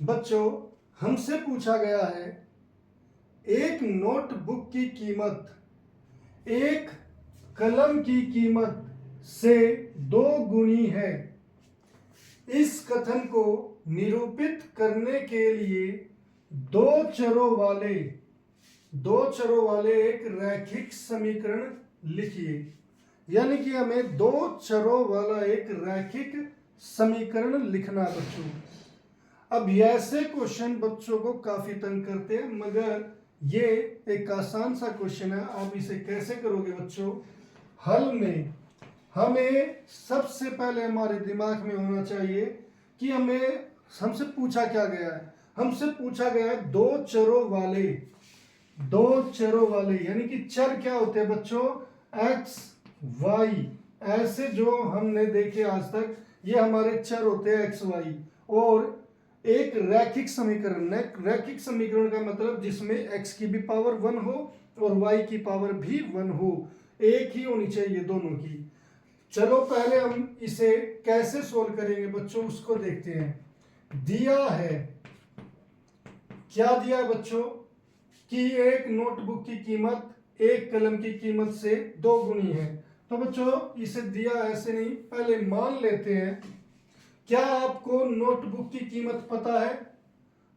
बच्चों, हमसे पूछा गया है एक नोटबुक की कीमत एक कलम की कीमत से 2 गुनी है। इस कथन को निरूपित करने के लिए दो चरों वाले एक रैखिक समीकरण लिखिए। यानी कि हमें दो चरों वाला एक रैखिक समीकरण लिखना है बच्चों। अब ऐसे क्वेश्चन बच्चों को काफी तंग करते हैं, मगर ये एक आसान सा क्वेश्चन है। आप इसे कैसे करोगे बच्चों? हल में हमें सबसे पहले हमारे दिमाग में होना चाहिए कि हमसे पूछा क्या गया है। हमसे पूछा गया है दो चरों वाले यानी कि चर क्या होते हैं बच्चों? X Y. ऐसे जो हमने देखे आज तक, ये हमारे चर होते हैं एक्स वाई। और एक रैखिक समीकरण का मतलब जिसमें x की भी पावर 1 हो और y की पावर भी 1 हो, एक ही होनी चाहिए दोनों की। चलो पहले हम इसे कैसे सोल्व करेंगे बच्चों, उसको देखते हैं। दिया है, क्या दिया है बच्चों? कि एक नोटबुक की कीमत एक कलम की कीमत से 2 गुनी है। तो बच्चों इसे दिया ऐसे नहीं, पहले मान लेते हैं। क्या आपको नोटबुक की कीमत पता है?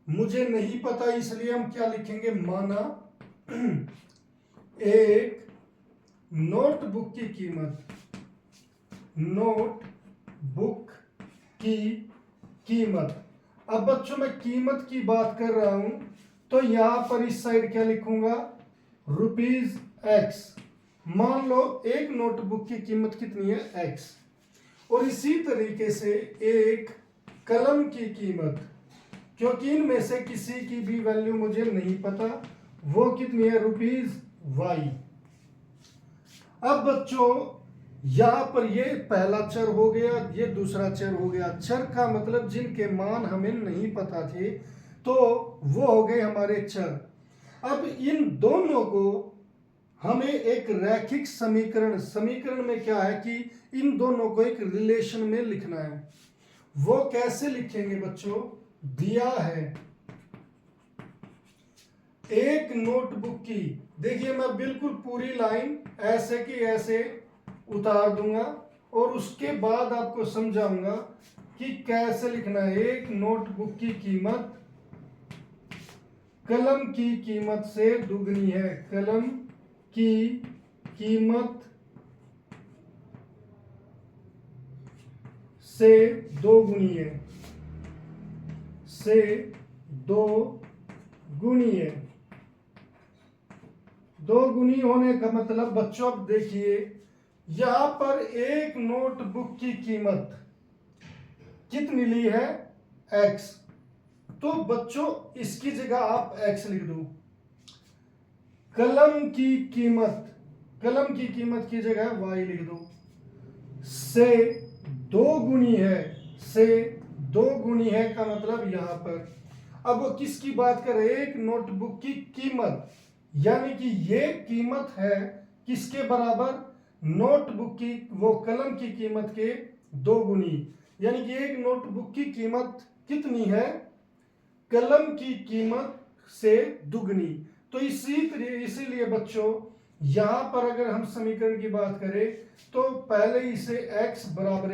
मुझे नहीं पता, इसलिए हम क्या लिखेंगे? माना एक नोटबुक की कीमत। अब बच्चों मैं कीमत की बात कर रहा हूं, तो यहां पर इस साइड क्या लिखूंगा? Rupees x. मान लो एक नोटबुक की कीमत कितनी है? एक्स। और इसी तरीके से एक कलम की कीमत, क्योंकि इनमें से किसी की भी वैल्यू मुझे नहीं पता, वो कितनी है? Rupees Y. अब बच्चों यहां पर ये पहला चर हो गया, ये दूसरा चर हो गया। चर का मतलब जिनके मान हमें नहीं पता थे, तो वो हो गए हमारे चर। अब इन दोनों को हमें एक रैखिक समीकरण में क्या है कि इन दोनों को एक रिलेशन में लिखना है। वो कैसे लिखेंगे बच्चों? दिया है एक नोटबुक की, देखिए मैं बिल्कुल पूरी लाइन ऐसे की ऐसे उतार दूंगा और उसके बाद आपको समझाऊंगा कि कैसे लिखना है। एक नोटबुक की कीमत कलम की कीमत से दुगनी है। कलम की कीमत से 2 गुनी है। से 2 गुनी है। 2 गुनी होने का मतलब बच्चों अब देखिए, यहां पर एक नोटबुक की कीमत कितनी ली है? x। तो बच्चों इसकी जगह आप x लिख दो। कलम की कीमत की जगह y लिख दो। से 2 गुनी है। से 2 गुनी है का मतलब यहां पर, अब वो किसकी बात कर रहे हैं? एक नोटबुक की कीमत, यानी कि ये कीमत है किसके बराबर? नोटबुक की, वो कलम की कीमत के 2 गुनी। यानी कि एक नोटबुक की कीमत कितनी है? कलम की कीमत से दुगनी। तो इसीलिए बच्चों यहां पर अगर हम समीकरण की बात करें, तो पहले इसे x बराबर,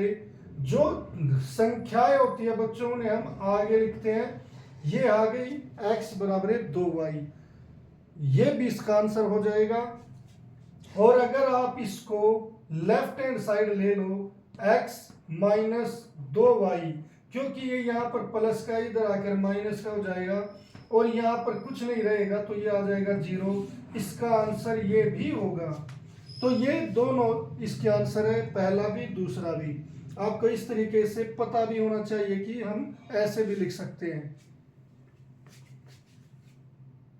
जो संख्याएं होती है बच्चों उन्हें हम आगे लिखते हैं। ये आ गई x बराबर 2y, ये भी इसका आंसर हो जाएगा। और अगर आप इसको लेफ्ट हैंड साइड ले लो, x माइनस 2y, क्योंकि ये यहाँ पर प्लस का इधर आकर माइनस का हो जाएगा और यहाँ पर कुछ नहीं रहेगा, तो ये आ जाएगा 0। इसका आंसर ये भी होगा। तो ये दोनों इसके आंसर है, पहला भी दूसरा भी। आपको इस तरीके से पता भी होना चाहिए कि हम ऐसे भी लिख सकते हैं।